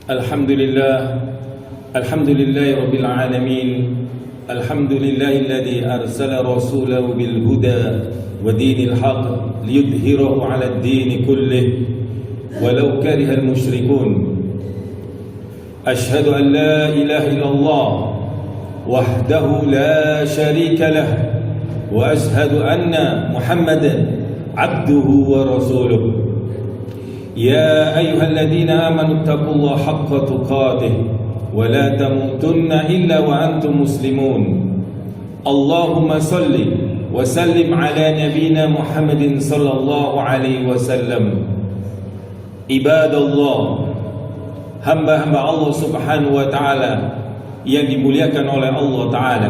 Alhamdulillah, Alhamdulillahi Rabbil Alamin. Alhamdulillahilladzi arsala rasulahu bil huda wa dinil haq liyudhhirahu 'ala ad-din kullih walau karihal musyrikun. Ashhadu an la ilaha illallah wahdahu la syarika lah wa ashhadu anna Muhammadan 'abduhu wa rasuluh. Ya ayyuhalladzina amanu taqullaha haqqa tuqatih wa la tamutunna illa wa antum muslimun. Allahumma salli wa sallim ala nabiyyina Muhammadin sallallahu alaihi wasallam. Ibadallah, hamba-hamba Allah Subhanahu wa taala yang dimuliakan oleh Allah taala.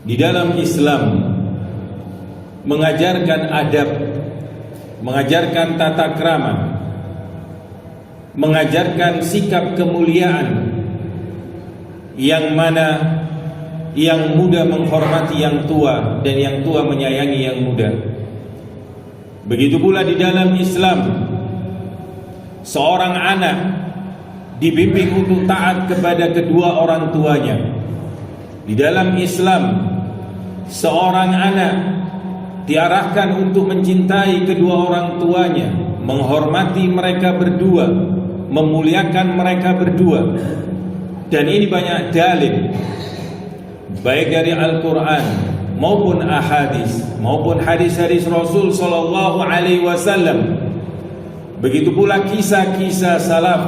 Di dalam Islam mengajarkan adab, mengajarkan tata krama, mengajarkan sikap kemuliaan, yang mana yang muda menghormati yang tua dan yang tua menyayangi yang muda. Begitu pula di dalam Islam, seorang anak dibimbing untuk taat kepada kedua orang tuanya. Di dalam Islam, seorang anak diarahkan untuk mencintai kedua orang tuanya, menghormati mereka berdua, memuliakan mereka berdua. Dan ini banyak dalil, baik dari Al-Quran maupun ahadis, maupun hadis-hadis Rasul sallallahu alaihi wasallam. Begitu pula kisah-kisah salaf,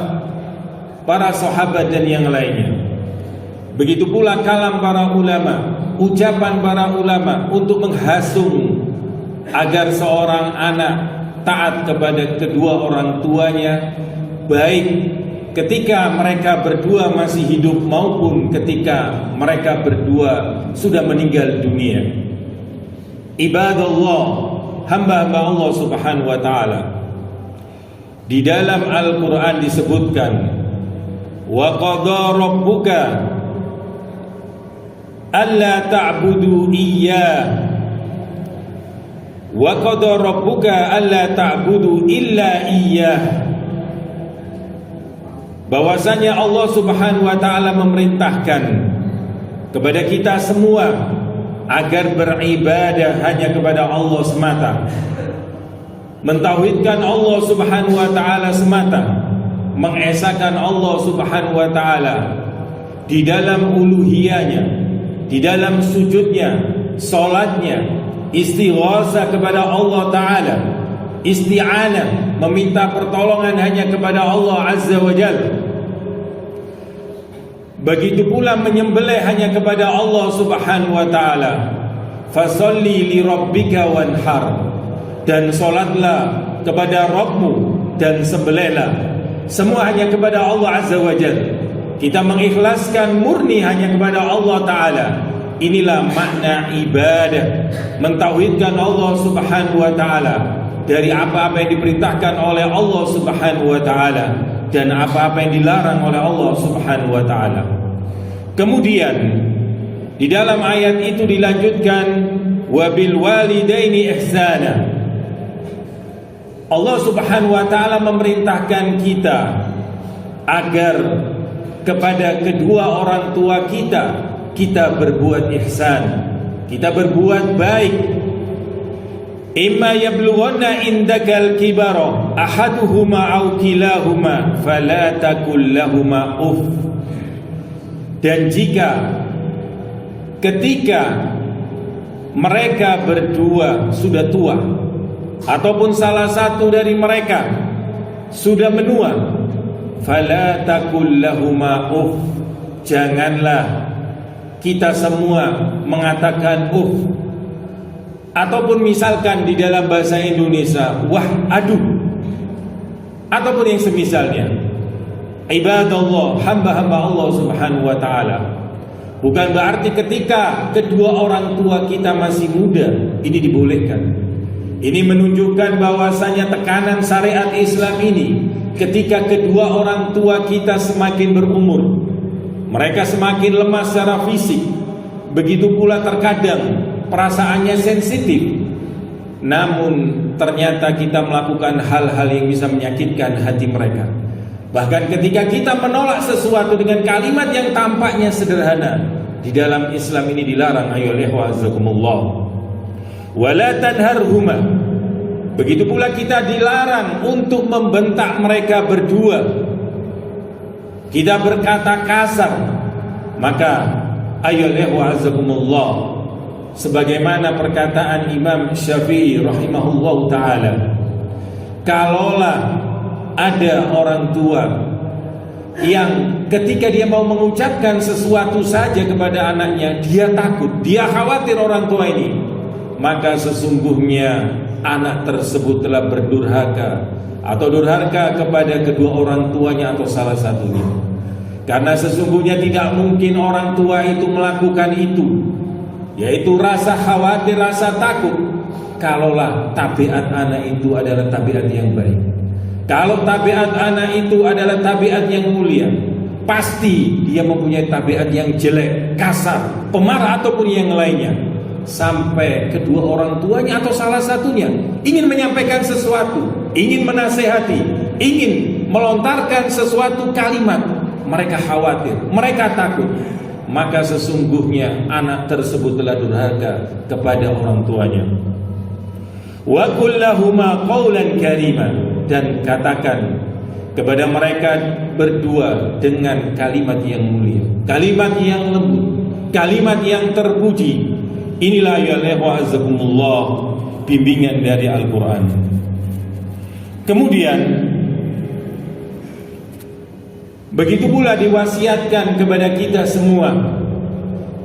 para sahabat dan yang lainnya. Begitu pula kalam para ulama, ucapan para ulama untuk menghasung agar seorang anak taat kepada kedua orang tuanya, baik ketika mereka berdua masih hidup maupun ketika mereka berdua sudah meninggal dunia. Ibadallah, hamba-hamba Allah Subhanahu wa taala, di dalam Al-Quran disebutkan, wa qadha rabbuka alla ta'budu iyyah wa qadha rabbuka alla ta'budu illa iyyah. Bahwasanya Allah Subhanahu wa taala memerintahkan kepada kita semua agar beribadah hanya kepada Allah semata, mentauhidkan Allah Subhanahu wa taala semata, mengesahkan Allah Subhanahu wa taala di dalam uluhiyahnya, di dalam sujudnya, salatnya, istighosah kepada Allah taala, isti'anah, meminta pertolongan hanya kepada Allah Azza wa Jalla. Begitu pula menyembelih hanya kepada Allah Subhanahu wa taala. Fasalli li rabbika wanhar, dan salatlah kepada Rabbmu dan sembelihlah. Semua hanya kepada Allah Azza wa Jalla. Kita mengikhlaskan murni hanya kepada Allah taala. Inilah makna ibadah, mentauhidkan Allah Subhanahu wa taala dari apa-apa yang diperintahkan oleh Allah Subhanahu wa taala dan apa-apa yang dilarang oleh Allah Subhanahu wa taala. Kemudian di dalam ayat itu dilanjutkan, wabil walidaini ihsana. Allah Subhanahu wa taala memerintahkan kita agar kepada kedua orang tua kita berbuat ihsan, kita berbuat baik. Imma yablughanna indakal kibara ahaduhuma aw kilahuma fala taqul lahumā uff. Dan jika ketika mereka berdua sudah tua ataupun salah satu dari mereka sudah menua, fala taqul lahumā uff, janganlah kita semua mengatakan uff. Ataupun misalkan di dalam bahasa Indonesia, wah aduh, ataupun yang semisalnya. Ibadallah, hamba-hamba Allah Subhanahu wa taala, bukan berarti ketika kedua orang tua kita masih muda ini dibolehkan. Ini menunjukkan bahwasanya tekanan syariat Islam ini ketika kedua orang tua kita semakin berumur, mereka semakin lemah secara fisik. Begitu pula terkadang perasaannya sensitif, namun ternyata kita melakukan hal-hal yang bisa menyakitkan hati mereka. Bahkan ketika kita menolak sesuatu dengan kalimat yang tampaknya sederhana, di dalam Islam ini dilarang. Ayyuhal ikhwah azakumullah. Wala tanharhuma. Begitu pula kita dilarang untuk membentak mereka berdua. Kita berkata kasar. Maka ayyuhal ikhwah azakumullah, sebagaimana perkataan Imam Syafi'i rahimahullah ta'ala, kalaulah ada orang tua yang ketika dia mau mengucapkan sesuatu saja kepada anaknya, dia takut, dia khawatir orang tua ini, maka sesungguhnya anak tersebut telah berdurhaka atau durhaka kepada kedua orang tuanya atau salah satunya. Karena sesungguhnya tidak mungkin orang tua itu melakukan itu, yaitu rasa khawatir, rasa takut, kalaulah tabiat anak itu adalah tabiat yang baik. Kalau tabiat anak itu adalah tabiat yang mulia, pasti dia mempunyai tabiat yang jelek, kasar, pemarah ataupun yang lainnya. Sampai kedua orang tuanya atau salah satunya ingin menyampaikan sesuatu, ingin menasehati, ingin melontarkan sesuatu kalimat, mereka khawatir, mereka takut, maka sesungguhnya anak tersebut telah durhaka kepada orang tuanya. Wa qul lahuma qawlan karima, dan katakan kepada mereka berdua dengan kalimat yang mulia, kalimat yang lembut, kalimat yang terpuji. Inilah ya azakumullah bimbingan dari Al-Quran. Kemudian begitu pula diwasiatkan kepada kita semua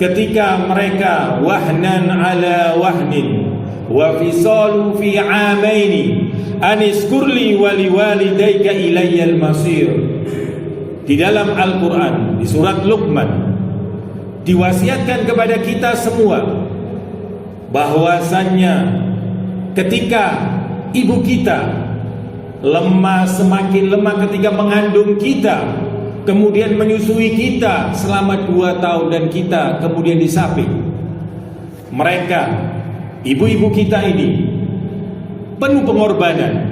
ketika mereka wahnan ala wahnin wa fisalu fi amaini aniskurli wali walidayka ilayyal masir. Di dalam Al-Quran, di surat Luqman, diwasiatkan kepada kita semua bahwasannya ketika ibu kita lemah, semakin lemah ketika mengandung kita, kemudian menyusui kita selama 2 tahun dan kita kemudian disaping, mereka, ibu-ibu kita ini penuh pengorbanan,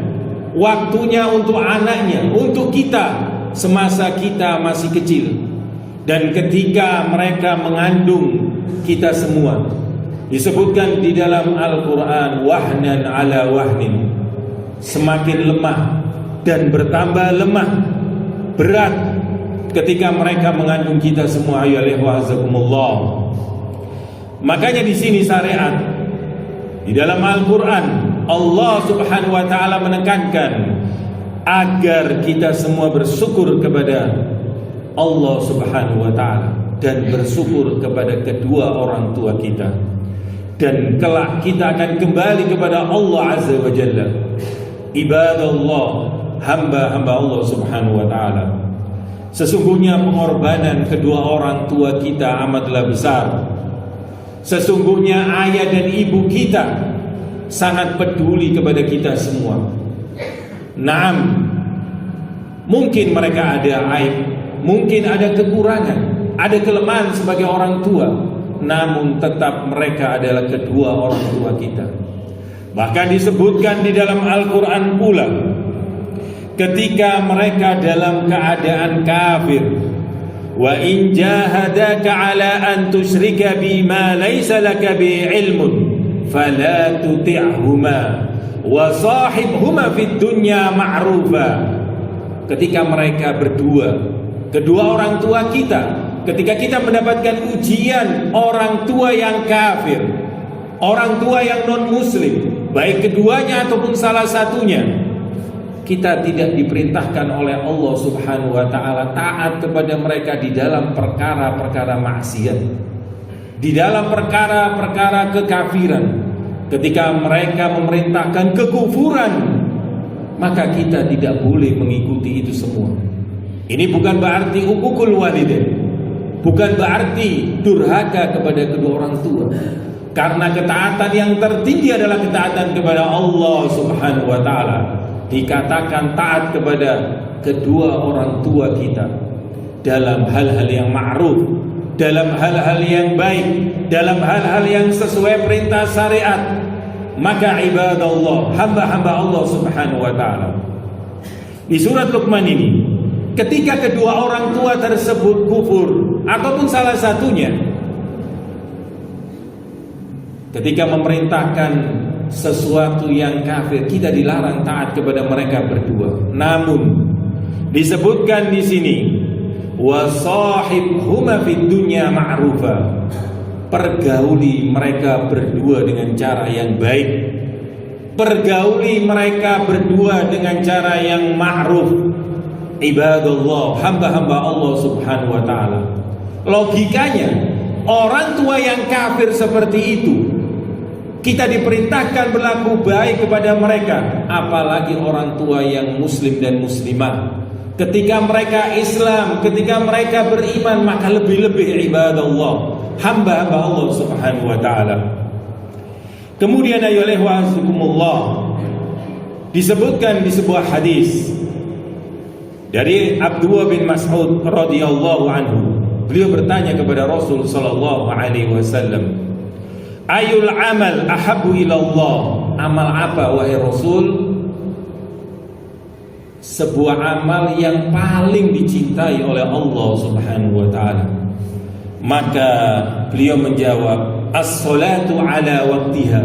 waktunya untuk anaknya, untuk kita semasa kita masih kecil. Dan ketika mereka mengandung kita semua, disebutkan di dalam Al-Quran wahnan ala wahnin, semakin lemah dan bertambah lemah, berat ketika mereka mengandung kita semua. Ayyuhallazina. Makanya di sini syariat, di dalam Al-Quran, Allah subhanahu wa ta'ala menekankan agar kita semua bersyukur kepada Allah subhanahu wa ta'ala dan bersyukur kepada kedua orang tua kita. Dan kelak kita akan kembali kepada Allah azza wa jalla. Ibadallah, hamba-hamba Allah subhanahu wa ta'ala, sesungguhnya pengorbanan kedua orang tua kita amatlah besar. Sesungguhnya ayah dan ibu kita sangat peduli kepada kita semua. Naam, mungkin mereka ada aib, mungkin ada kekurangan, ada kelemahan sebagai orang tua, namun tetap mereka adalah kedua orang tua kita. Bahkan disebutkan di dalam Al-Quran pula, ketika mereka dalam keadaan kafir, wa in jahadaka ala an tusyrika bima laysa laka bi ilmun fala tuti'huma wa sahibhuma fid dunya ma'rufa. Ketika mereka berdua, kedua orang tua kita, ketika kita mendapatkan ujian orang tua yang kafir, orang tua yang non muslim, baik keduanya ataupun salah satunya, kita tidak diperintahkan oleh Allah subhanahu wa ta'ala taat kepada mereka di dalam perkara-perkara maksiat, di dalam perkara-perkara kekafiran. Ketika mereka memerintahkan kekufuran, maka kita tidak boleh mengikuti itu semua. Ini bukan berarti uququl walidain, bukan berarti durhaka kepada kedua orang tua, karena ketaatan yang tertinggi adalah ketaatan kepada Allah subhanahu wa ta'ala. Dikatakan taat kepada kedua orang tua kita dalam hal-hal yang ma'ruf, dalam hal-hal yang baik, dalam hal-hal yang sesuai perintah syariat. Maka ibadallah, hamba-hamba Allah subhanahu wa ta'ala, di surat Luqman ini ketika kedua orang tua tersebut kufur ataupun salah satunya ketika memerintahkan sesuatu yang kafir, kita dilarang taat kepada mereka berdua. Namun disebutkan di sini wasahibhuma fid dunya ma'rufa, pergauli mereka berdua dengan cara yang baik, pergauli mereka berdua dengan cara yang ma'ruf. Ibadallah, hamba-hamba Allah subhanahu wa ta'ala. Logikanya, orang tua yang kafir seperti itu kita diperintahkan berlaku baik kepada mereka, apalagi orang tua yang muslim dan muslimah. Ketika mereka Islam, ketika mereka beriman, maka lebih-lebih ibadallah, hamba-hamba Allah subhanahu wa ta'ala. Kemudian ayolah wa'azukumullah, disebutkan di sebuah hadis dari Abdullah bin Mas'ud radhiyallahu anhu. Beliau bertanya kepada Rasul sallallahu alaihi wasallam, ayul amal ahabbu ilallah, amal apa wahai Rasul, sebuah amal yang paling dicintai oleh Allah subhanahu wa ta'ala? Maka beliau menjawab, as-salatu ala waktiha,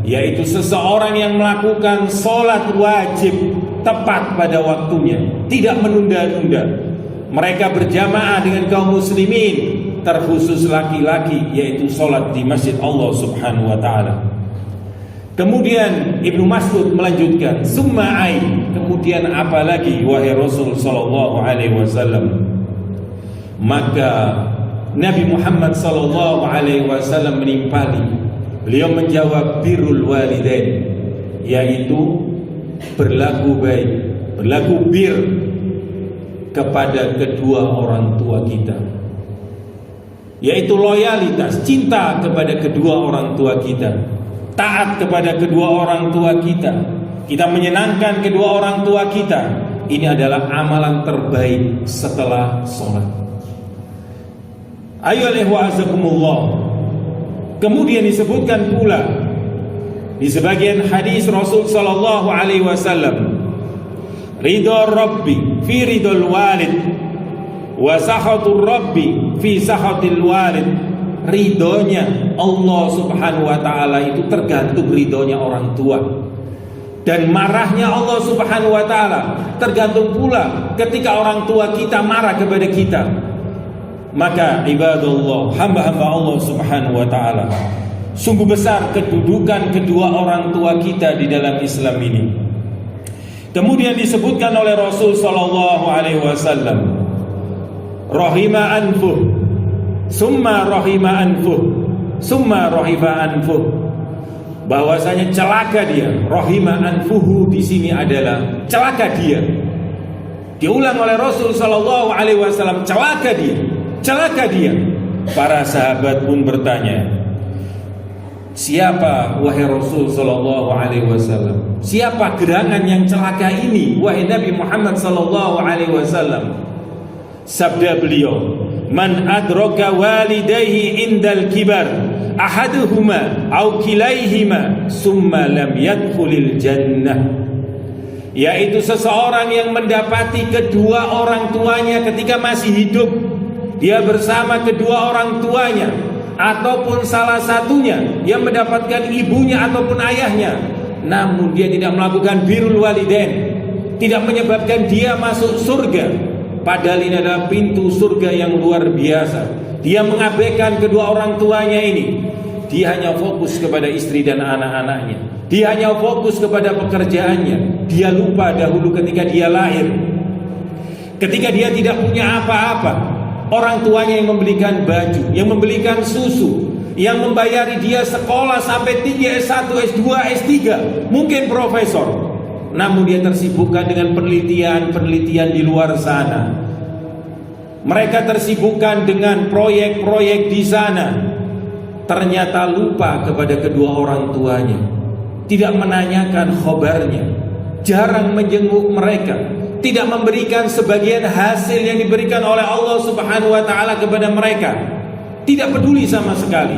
yaitu seseorang yang melakukan salat wajib tepat pada waktunya, tidak menunda-nunda. Mereka berjamaah dengan kaum muslimin, terkhusus laki-laki, yaitu salat di masjid Allah subhanahu wa ta'ala. Kemudian Ibnu Mas'ud melanjutkan, summa ai, kemudian apa lagi wahai Rasul sallallahu alaihi wasallam? Maka Nabi Muhammad sallallahu alaihi wasallam menimpali, beliau menjawab birrul walidain, yaitu berlaku baik, berlaku bir kepada kedua orang tua kita, yaitu loyalitas, cinta kepada kedua orang tua kita, taat kepada kedua orang tua kita, kita menyenangkan kedua orang tua kita. Ini adalah amalan terbaik setelah sholat. Ayolah wa'azakumullah. Kemudian disebutkan pula di sebagian hadis Rasul sallallahu alaihi wasallam, ridha rabbi fi ridhal walid wa sakhatur rabbi fi sakhatil walid. Ridhonya Allah subhanahu wa ta'ala itu tergantung ridhonya orang tua, dan marahnya Allah subhanahu wa ta'ala tergantung pula ketika orang tua kita marah kepada kita. Maka ibadallah, hamba-hamba Allah subhanahu wa ta'ala, sungguh besar kedudukan kedua orang tua kita di dalam Islam ini. Kemudian disebutkan oleh Rasul sallallahu alaihi wasallam, rahima anfuh, summa rahima anfuh, summa rahifa anfuh, bahwasanya celaka dia. Rahima anfuhu di sini adalah celaka dia. Diulang oleh Rasul sallallahu alaihi wasallam, celaka dia, celaka dia. Para sahabat pun bertanya, siapa wahai Rasul sallallahu alaihi wasallam? Siapa gerangan yang celaka ini wahai Nabi Muhammad sallallahu alaihi wasallam? Sabda beliau, man adraka walidayhi indal kibar ahaduhuma aw kilaihima summa lam yadkhulil jannah, yaitu seseorang yang mendapati kedua orang tuanya ketika masih hidup, dia bersama kedua orang tuanya, ataupun salah satunya yang mendapatkan ibunya ataupun ayahnya, namun dia tidak melakukan birrul walidain, tidak menyebabkan dia masuk surga. Padahal ini adalah pintu surga yang luar biasa. Dia mengabaikan kedua orang tuanya ini. Dia hanya fokus kepada istri dan anak-anaknya. Dia hanya fokus kepada pekerjaannya. Dia lupa dahulu ketika dia lahir, ketika dia tidak punya apa-apa, orang tuanya yang membelikan baju, yang membelikan susu, yang membayari dia sekolah sampai tinggi S1, S2, S3, mungkin profesor. Namun dia tersibukkan dengan penelitian di luar sana. Mereka tersibukkan dengan proyek-proyek di sana. Ternyata lupa kepada kedua orang tuanya, tidak menanyakan khabarnya, jarang menjenguk mereka, tidak memberikan sebagian hasil yang diberikan oleh Allah subhanahu wa ta'ala kepada mereka. Tidak peduli sama sekali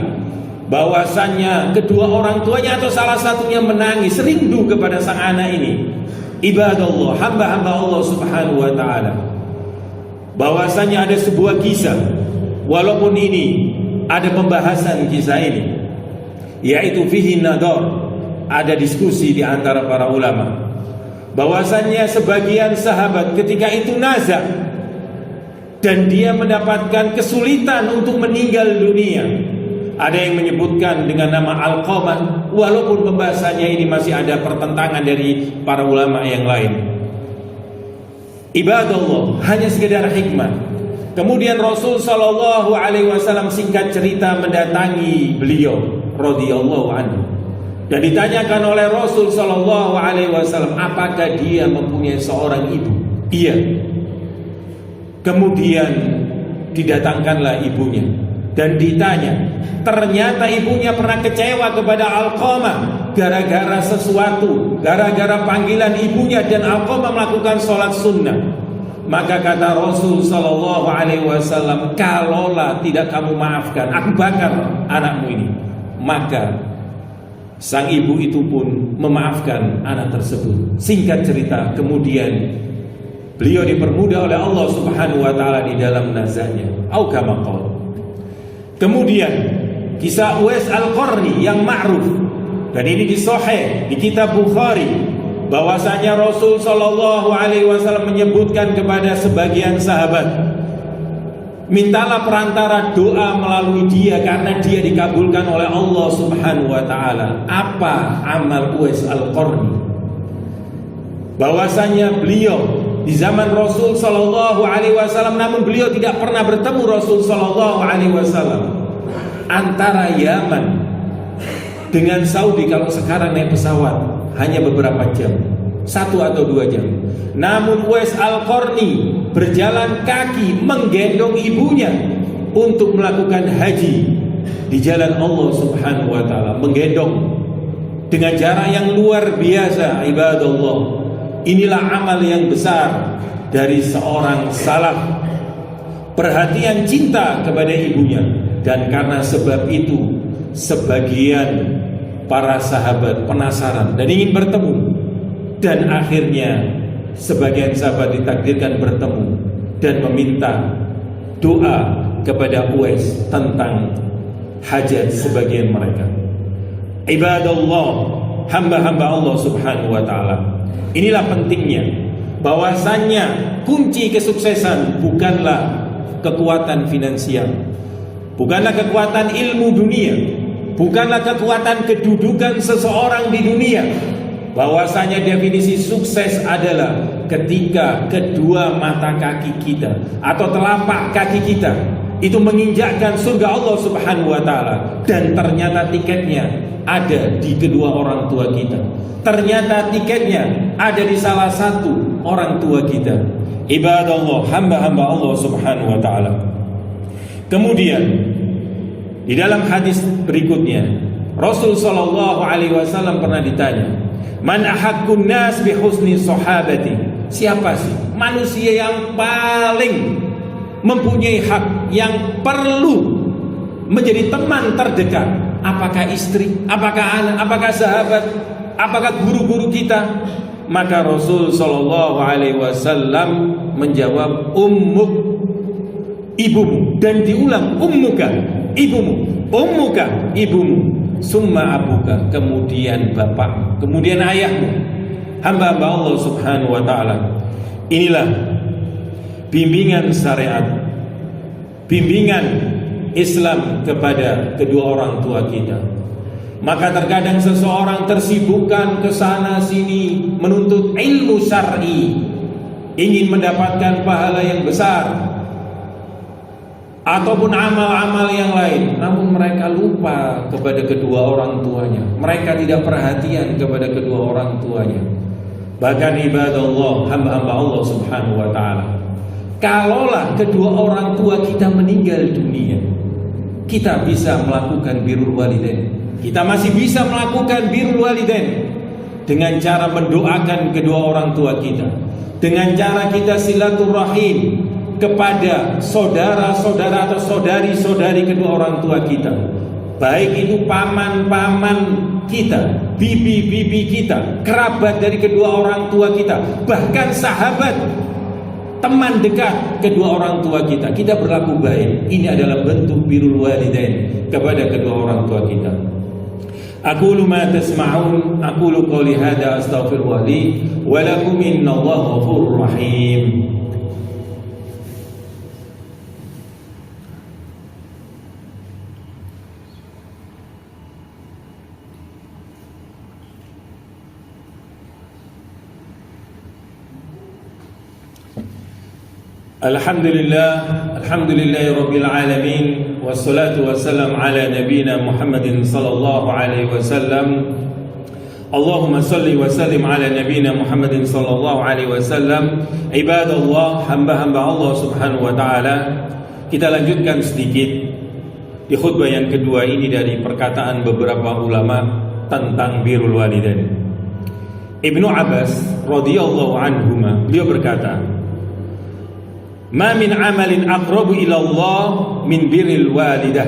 bahwasannya kedua orang tuanya atau salah satunya menangis, rindu kepada sang anak ini. Ibadallah, hamba-hamba Allah subhanahu wa ta'ala, bahwasanya ada sebuah kisah, walaupun ini ada pembahasan kisah ini, yaitu fihi nadar, ada diskusi di antara para ulama, bahwasanya sebagian sahabat ketika itu nazak dan dia mendapatkan kesulitan untuk meninggal dunia. Ada yang menyebutkan dengan nama Alqamah, walaupun pembahasannya ini masih ada pertentangan dari para ulama yang lain. Ibadallah, hanya sekedar hikmah. Kemudian Rasul sallallahu alaihi wasallam singkat cerita mendatangi beliau radhiyallahu anhu. Dan ditanyakan oleh Rasul sallallahu alaihi wasallam, apakah dia mempunyai seorang ibu? Iya. Kemudian didatangkanlah ibunya dan ditanya. Ternyata ibunya pernah kecewa kepada Alqamah gara-gara sesuatu, gara-gara panggilan ibunya, dan Alqamah melakukan sholat sunnah. Maka kata Rasul sallallahu alaihi wasallam, kalaulah tidak kamu maafkan, aku bakar anakmu ini. Maka sang ibu itu pun memaafkan anak tersebut. Singkat cerita, kemudian beliau dipermudah oleh Allah Subhanahu wa taala di dalam nazarnya. Au kama qala. Kemudian kisah Uwais Al-Qarni yang ma'ruf, dan ini di Sahih, di kitab Bukhari, bahwasanya Rasul sallallahu alaihi wasallam menyebutkan kepada sebagian sahabat, mintalah perantara doa melalui dia karena dia dikabulkan oleh Allah Subhanahu wa taala. Apa amal Uwais Al-Qarni? Bahwasanya beliau di zaman Rasul sallallahu alaihi wasallam, namun beliau tidak pernah bertemu Rasul sallallahu alaihi wasallam. Antara Yaman dengan Saudi kalau sekarang naik pesawat hanya beberapa jam, 1 atau 2 jam. Namun Uwais Al-Qarni berjalan kaki menggendong ibunya untuk melakukan haji di jalan Allah Subhanahu wa taala, menggendong dengan jarak yang luar biasa. Ibadallah, inilah amal yang besar dari seorang salaf, perhatian cinta kepada ibunya. Dan karena sebab itu sebagian para sahabat penasaran dan ingin bertemu, dan akhirnya sebagian sahabat ditakdirkan bertemu dan meminta doa kepada Uwais tentang hajat sebagian mereka. Ibadallah, hamba-hamba Allah Subhanahu wa taala, inilah pentingnya bahwasannya kunci kesuksesan bukanlah kekuatan finansial, bukanlah kekuatan ilmu dunia, bukanlah kekuatan kedudukan seseorang di dunia. Bahwasanya definisi sukses adalah ketika kedua mata kaki kita atau telapak kaki kita itu menginjakkan surga Allah Subhanahu wa taala, dan ternyata tiketnya ada di kedua orang tua kita. Ternyata tiketnya ada di salah satu orang tua kita. Ibadallah, hamba-hamba Allah Subhanahu wa taala. Kemudian di dalam hadis berikutnya Rasul sallallahu alaihi wasallam pernah ditanya, "Man ahaqqun nas bi husni sahabati?" Siapa sih manusia yang paling mempunyai hak, yang perlu menjadi teman terdekat? Apakah istri? Apakah anak? Apakah sahabat? Apakah guru-guru kita? Maka Rasul sallallahu alaihi wasallam menjawab, ummuk, ibumu. Dan diulang, ummuka, ibumu, ummuka, ibumu, summa abuka, kemudian bapak, kemudian ayahmu. Hamba-hamba Allah Subhanahu wa taala, inilah bimbingan syariat, bimbingan Islam kepada kedua orang tua kita. Maka terkadang seseorang tersibukkan ke sana sini menuntut ilmu syar'i, ingin mendapatkan pahala yang besar ataupun amal-amal yang lain, namun mereka lupa kepada kedua orang tuanya. Mereka tidak perhatian kepada kedua orang tuanya. Bahkan ibadallah, hamba-hamba Allah Subhanahu wa taala, kalaulah kedua orang tua kita meninggal dunia, kita bisa melakukan birrul walidain. Kita masih bisa melakukan birrul walidain dengan cara mendoakan kedua orang tua kita, dengan cara kita silaturahim kepada saudara-saudara atau saudari-saudari kedua orang tua kita, baik itu paman-paman kita, bibi-bibi kita, kerabat dari kedua orang tua kita, bahkan sahabat teman dekat kedua orang tua kita, kita berlaku baik. Ini adalah bentuk birrul walidain kepada kedua orang tua kita. Aqulu ma tasma'un, aqulu qouli hadza astaghfirullah li wa lakum, innallaha ghafurur rahim. Alhamdulillahi rabbil alamin, wassalatu wassalam ala nabiyyina Muhammadin sallallahu alaihi wasallam. Allahumma salli wa sallim ala nabiyyina Muhammadin sallallahu alaihi wasallam. Ibadallah, hamba-hamba Allah subhanahu wa ta'ala, kita lanjutkan sedikit di khutbah yang kedua ini dari perkataan beberapa ulama tentang birrul walidain. Ibnu Abbas radhiyallahu anhuma, beliau berkata, "Ma min amalin aqrabu ila Allah min birril walidah."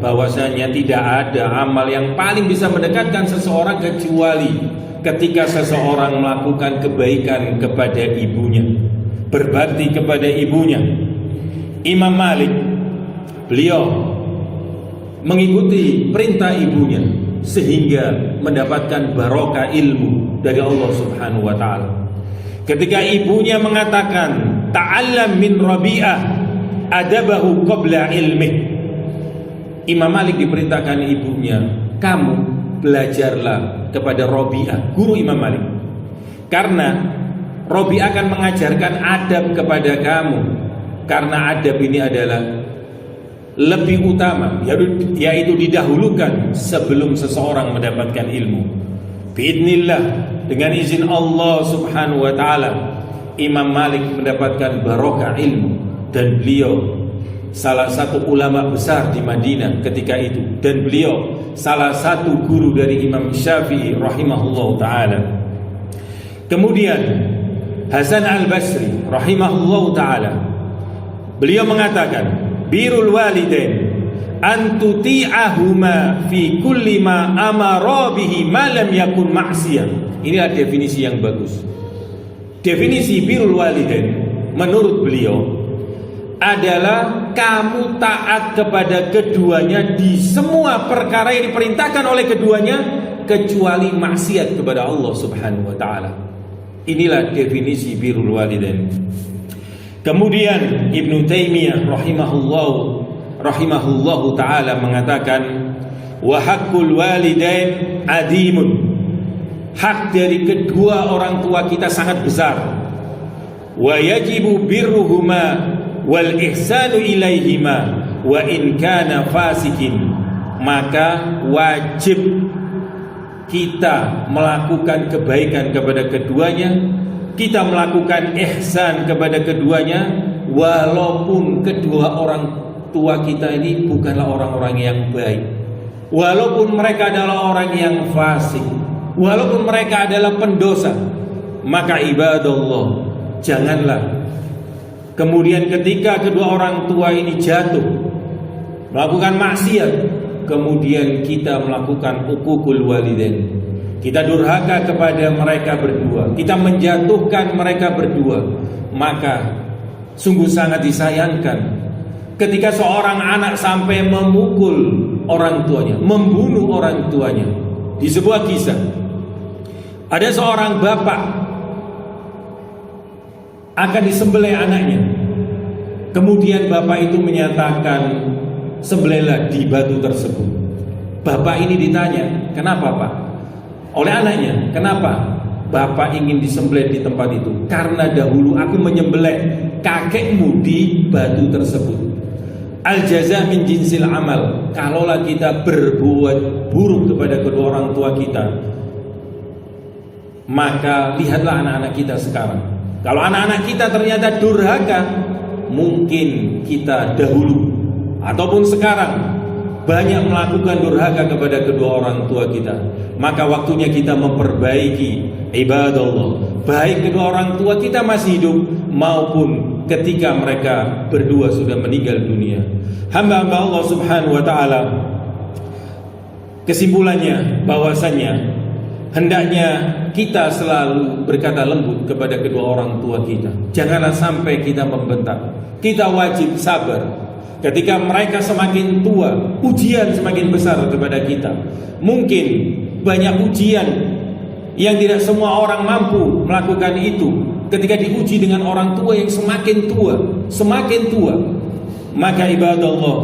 Bahwasanya tidak ada amal yang paling bisa mendekatkan seseorang kecuali ketika seseorang melakukan kebaikan kepada ibunya, berbakti kepada ibunya. Imam Malik, beliau mengikuti perintah ibunya sehingga mendapatkan barokah ilmu dari Allah Subhanahu wa taala. Ketika ibunya mengatakan, "Ta'allam min Rabi'ah adabahu qabla ilmih." Imam Malik diperintahkan ibunya, "Kamu belajarlah kepada Rabi'ah," guru Imam Malik. Karena Rabi'ah akan mengajarkan adab kepada kamu. Karena adab ini adalah lebih utama, yaitu didahulukan sebelum seseorang mendapatkan ilmu. Biidznillah, dengan izin Allah Subhanahu wa taala, Imam Malik mendapatkan barokah ilmu, dan beliau salah satu ulama besar di Madinah ketika itu, dan beliau salah satu guru dari Imam Syafi'i rahimahullah taala. Kemudian Hasan al-Basri rahimahullah taala, beliau mengatakan, "Birrul walidain an tuti'ahuma fi kulli ma amara bihi ma lam yakun ma'siyah." Inilah definisi yang bagus. Definisi birrul walidain menurut beliau adalah kamu taat kepada keduanya di semua perkara yang diperintahkan oleh keduanya kecuali maksiat kepada Allah Subhanahu wa taala. Inilah definisi birrul walidain. Kemudian Ibnu Taimiyah rahimahullahu taala mengatakan, "Wa haqqul walidain adimun." Hak dari kedua orang tua kita sangat besar. Wa yajibu birruhuma wal ihsanu ilaihima wa in kana fasikin. Maka wajib kita melakukan kebaikan kepada keduanya, kita melakukan ihsan kepada keduanya, walaupun kedua orang tua kita ini bukanlah orang-orang yang baik, walaupun mereka adalah orang yang fasik, walaupun mereka adalah pendosa. Maka ibadallah, janganlah kemudian ketika kedua orang tua ini jatuh melakukan maksiat, kemudian kita melakukan uququl walidain, kita durhaka kepada mereka berdua, kita menjatuhkan mereka berdua. Maka sungguh sangat disayangkan ketika seorang anak sampai memukul orang tuanya, membunuh orang tuanya. Di sebuah kisah, ada seorang bapak akan disembelih anaknya. Kemudian bapak itu menyatakan, "Sembelihlah di batu tersebut." Bapak ini ditanya, "Kenapa, Pak?" Oleh anaknya, "Kenapa Bapak ingin disembelih di tempat itu?" "Karena dahulu aku menyembelih kakekmu di batu tersebut." Al-jaza min jinsil amal. Kalaulah kita berbuat buruk kepada kedua orang tua kita, maka lihatlah anak-anak kita sekarang. Kalau anak-anak kita ternyata durhaka, mungkin kita dahulu ataupun sekarang banyak melakukan durhaka kepada kedua orang tua kita, maka waktunya kita memperbaiki ibadallah, baik kedua orang tua kita masih hidup maupun ketika mereka berdua sudah meninggal dunia. Hamba-hamba Allah Subhanahu wa taala, kesimpulannya bahwasanya hendaknya kita selalu berkata lembut kepada kedua orang tua kita. Janganlah sampai kita membentak. Kita wajib sabar. Ketika mereka semakin tua, ujian semakin besar kepada kita. Mungkin banyak ujian yang tidak semua orang mampu melakukan itu. Ketika diuji dengan orang tua yang semakin tua, maka ibadallah,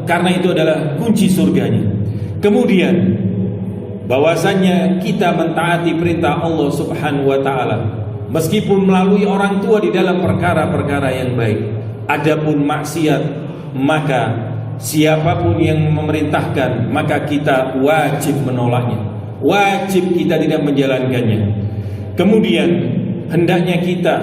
karena itu adalah kunci surganya. Kemudian bahwasannya kita mentaati perintah Allah Subhanahu wa taala meskipun melalui orang tua di dalam perkara-perkara yang baik. Adapun maksiat, maka siapapun yang memerintahkan, maka kita wajib menolaknya. Wajib kita tidak menjalankannya. Kemudian hendaknya kita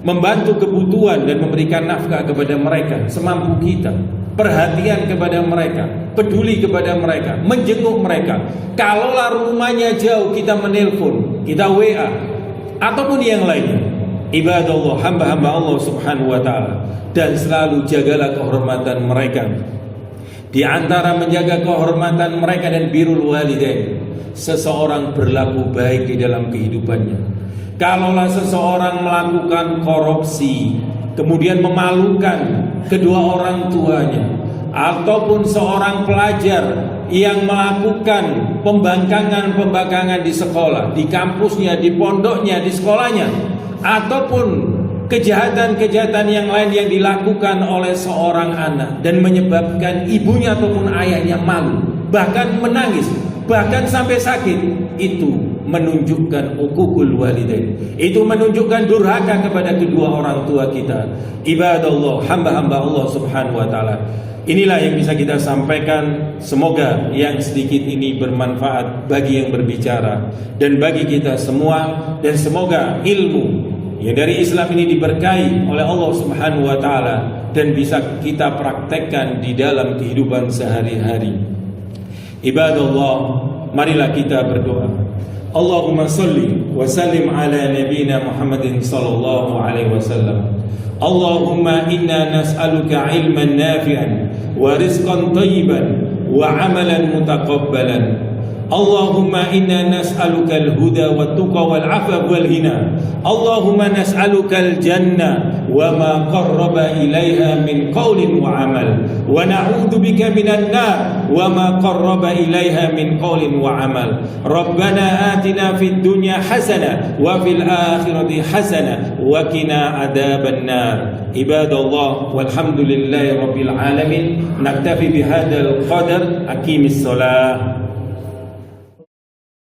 membantu kebutuhan dan memberikan nafkah kepada mereka semampu kita. Perhatian kepada mereka, peduli kepada mereka, menjenguk mereka. Kalaulah rumahnya jauh, kita menelpon, kita WA, ataupun yang lainnya. Ibadallah, hamba-hamba Allah Subhanahu wa taala, dan selalu jagalah kehormatan mereka. Di antara menjaga kehormatan mereka dan birrul walidain, seseorang berlaku baik di dalam kehidupannya. Kalaulah seseorang melakukan korupsi, kemudian memalukan kedua orang tuanya, ataupun seorang pelajar yang melakukan pembangkangan di sekolah, di kampusnya, di pondoknya, di sekolahnya, ataupun kejahatan-kejahatan yang lain yang dilakukan oleh seorang anak dan menyebabkan ibunya ataupun ayahnya malu, bahkan menangis, bahkan sampai sakit, itu menunjukkan uququl walidain. Itu menunjukkan durhaka kepada kedua orang tua kita. Ibadallah, hamba-hamba Allah Subhanahu wa taala. Inilah yang bisa kita sampaikan. Semoga yang sedikit ini bermanfaat bagi yang berbicara dan bagi kita semua, dan semoga ilmu yang dari Islam ini diberkahi oleh Allah Subhanahu wa taala dan bisa kita praktekkan di dalam kehidupan sehari-hari. Ibadallah, marilah kita berdoa. Allahumma salli wa sallim ala nabiyyina Muhammadin sallallahu alaihi wasallam. Allahumma inna nas'aluka ilman nafi'an wa rizqan thayyiban wa amalan mutaqabbalan. Allahumma inna nas'aluka al-huda wa tuqa wal 'afaf wal ghina. Allahumma nas'aluka al-jannah wa ma qarraba ilaiha min qawlin wa amal, wa na'udzu bika minan nar wa ma qarraba ilaiha min qawlin wa amal. Rabbana atina fid dunya hasanah wa fil akhirati hasanah wa qina adzaban nar. Ibadallah, walhamdulillahi rabbil alamin. Naktafi bihadzal qadar. Aqimis shalah.